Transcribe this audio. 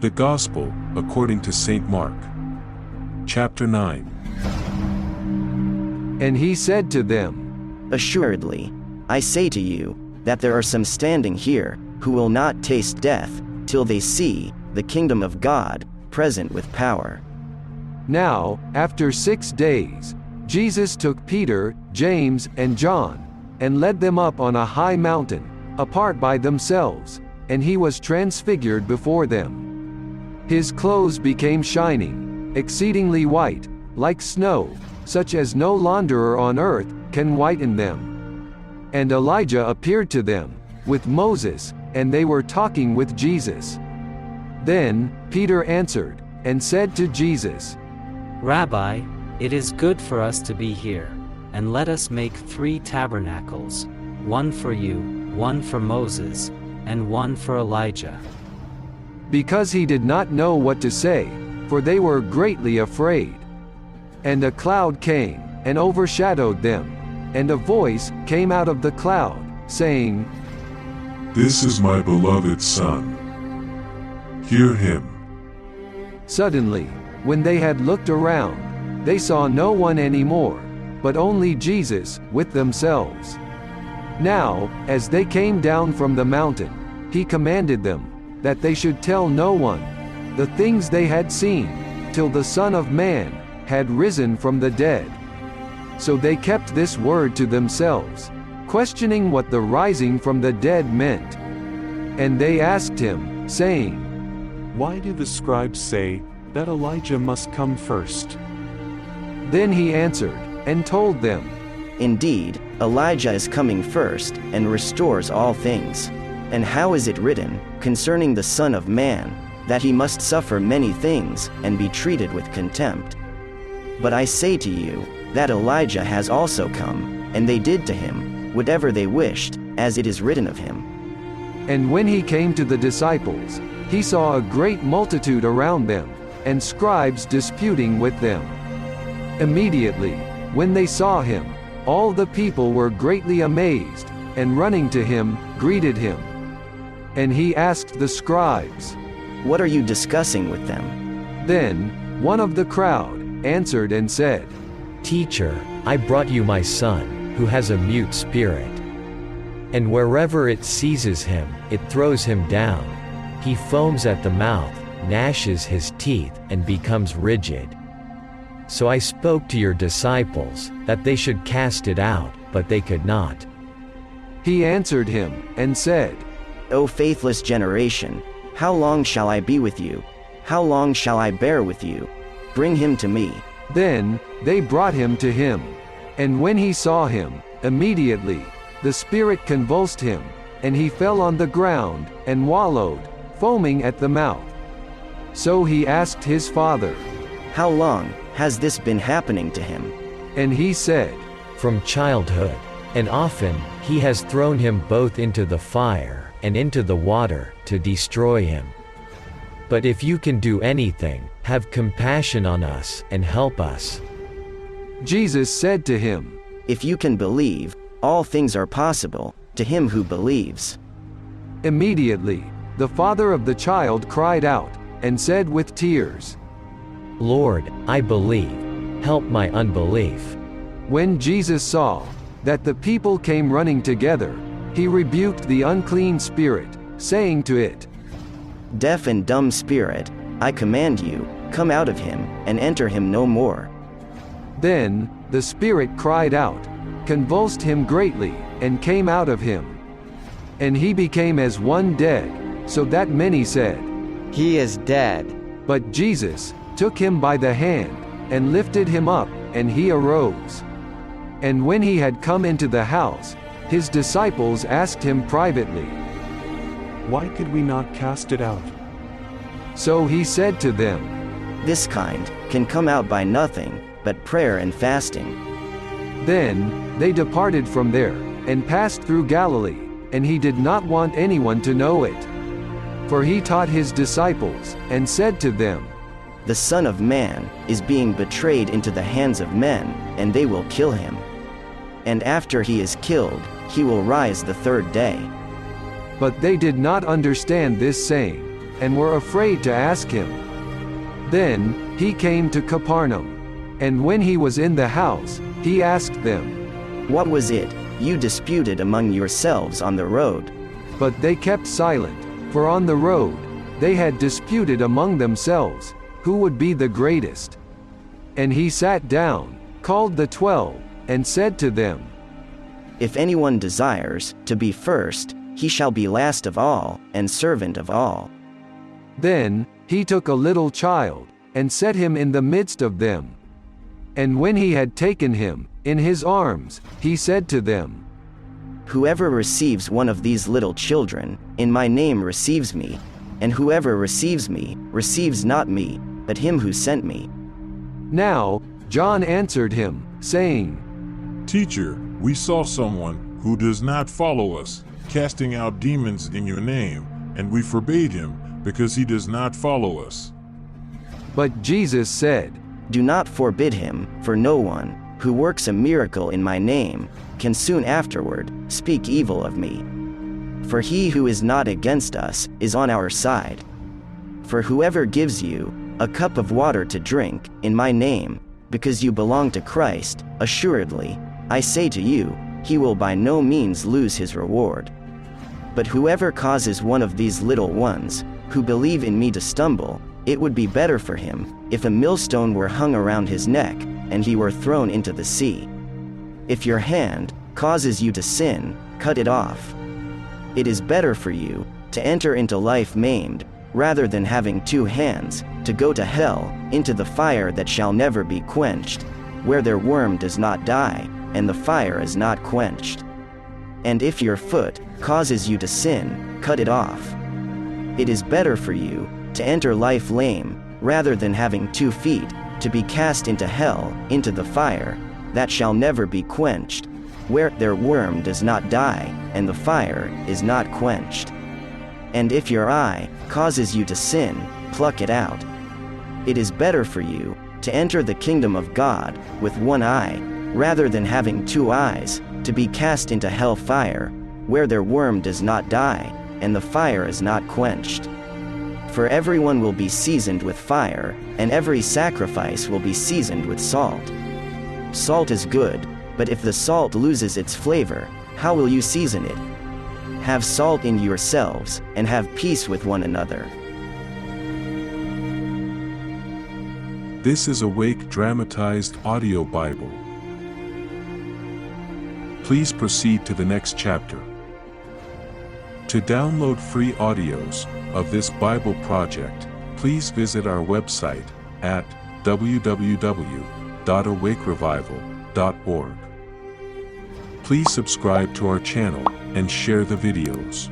The Gospel, according to St. Mark. Chapter 9. And he said to them, Assuredly, I say to you, that there are some standing here, who will not taste death, till they see the kingdom of God present with power. Now, after 6 days, Jesus took Peter, James, and John, and led them up on a high mountain, apart by themselves, and he was transfigured before them. His clothes became shining, exceedingly white, like snow, such as no launderer on earth can whiten them. And Elijah appeared to them, with Moses, and they were talking with Jesus. Then Peter answered, and said to Jesus, Rabbi, it is good for us to be here, and let us make 3 tabernacles, one for you, one for Moses, and one for Elijah. Because he did not know what to say, for they were greatly afraid. And a cloud came, and overshadowed them, and a voice came out of the cloud, saying, This is my beloved Son. Hear him. Suddenly, when they had looked around, they saw no one anymore, but only Jesus, with themselves. Now, as they came down from the mountain, he commanded them, that they should tell no one the things they had seen, till the Son of Man had risen from the dead. So they kept this word to themselves, questioning what the rising from the dead meant. And they asked him, saying, Why do the scribes say that Elijah must come first? Then he answered, and told them, Indeed, Elijah is coming first, and restores all things. And how is it written, concerning the Son of Man, that he must suffer many things, and be treated with contempt? But I say to you, that Elijah has also come, and they did to him whatever they wished, as it is written of him. And when he came to the disciples, he saw a great multitude around them, and scribes disputing with them. Immediately, when they saw him, all the people were greatly amazed, and running to him, greeted him. And he asked the scribes, What are you discussing with them? Then one of the crowd answered and said, Teacher, I brought you my son, who has a mute spirit. And wherever it seizes him, it throws him down. He foams at the mouth, gnashes his teeth, and becomes rigid. So I spoke to your disciples, that they should cast it out, but they could not. He answered him, and said, O faithless generation, how long shall I be with you? How long shall I bear with you? Bring him to me. Then they brought him to him. And when he saw him, immediately the spirit convulsed him, and he fell on the ground, and wallowed, foaming at the mouth. So he asked his father, How long has this been happening to him? And he said, From childhood, and often he has thrown him both into the fire and into the water, to destroy him. But if you can do anything, have compassion on us, and help us. Jesus said to him, If you can believe, all things are possible, to him who believes. Immediately, the father of the child cried out, and said with tears, Lord, I believe. Help my unbelief. When Jesus saw that the people came running together, he rebuked the unclean spirit, saying to it, Deaf and dumb spirit, I command you, come out of him, and enter him no more. Then the spirit cried out, convulsed him greatly, and came out of him. And he became as one dead, so that many said, He is dead. But Jesus took him by the hand, and lifted him up, and he arose. And when he had come into the house, his disciples asked him privately, Why could we not cast it out? So he said to them, This kind can come out by nothing, but prayer and fasting. Then they departed from there, and passed through Galilee, and he did not want anyone to know it. For he taught his disciples, and said to them, The Son of Man is being betrayed into the hands of men, and they will kill him. And after he is killed, he will rise the 3rd day. But they did not understand this saying, and were afraid to ask him. Then he came to Capernaum. And when he was in the house, he asked them, What was it you disputed among yourselves on the road? But they kept silent, for on the road they had disputed among themselves, who would be the greatest. And he sat down, called the 12, and said to them, If anyone desires to be first, he shall be last of all, and servant of all. Then he took a little child, and set him in the midst of them. And when he had taken him in his arms, he said to them, Whoever receives one of these little children, in my name receives me, and whoever receives me, receives not me, but him who sent me. Now John answered him, saying, Teacher, we saw someone who does not follow us, casting out demons in your name, and we forbade him, because he does not follow us. But Jesus said, Do not forbid him, for no one who works a miracle in my name can soon afterward speak evil of me. For he who is not against us is on our side. For whoever gives you a cup of water to drink in my name, because you belong to Christ, assuredly, I say to you, he will by no means lose his reward. But whoever causes one of these little ones, who believe in me to stumble, it would be better for him if a millstone were hung around his neck, and he were thrown into the sea. If your hand causes you to sin, cut it off. It is better for you to enter into life maimed, rather than having two hands, to go to hell, into the fire that shall never be quenched, where their worm does not die, and the fire is not quenched. And if your foot causes you to sin, cut it off. It is better for you to enter life lame, rather than having 2 feet, to be cast into hell, into the fire, that shall never be quenched, where their worm does not die, and the fire is not quenched. And if your eye causes you to sin, pluck it out. It is better for you to enter the kingdom of God with 1 eye, rather than having 2 eyes, to be cast into hell fire, where their worm does not die, and the fire is not quenched. For everyone will be seasoned with fire, and every sacrifice will be seasoned with salt. Salt is good, but if the salt loses its flavor, how will you season it? Have salt in yourselves, and have peace with one another. This is Awake Dramatized Audio Bible. Please proceed to the next chapter. To download free audios of this Bible project, please visit our website at www.awakerevival.org. Please subscribe to our channel and share the videos.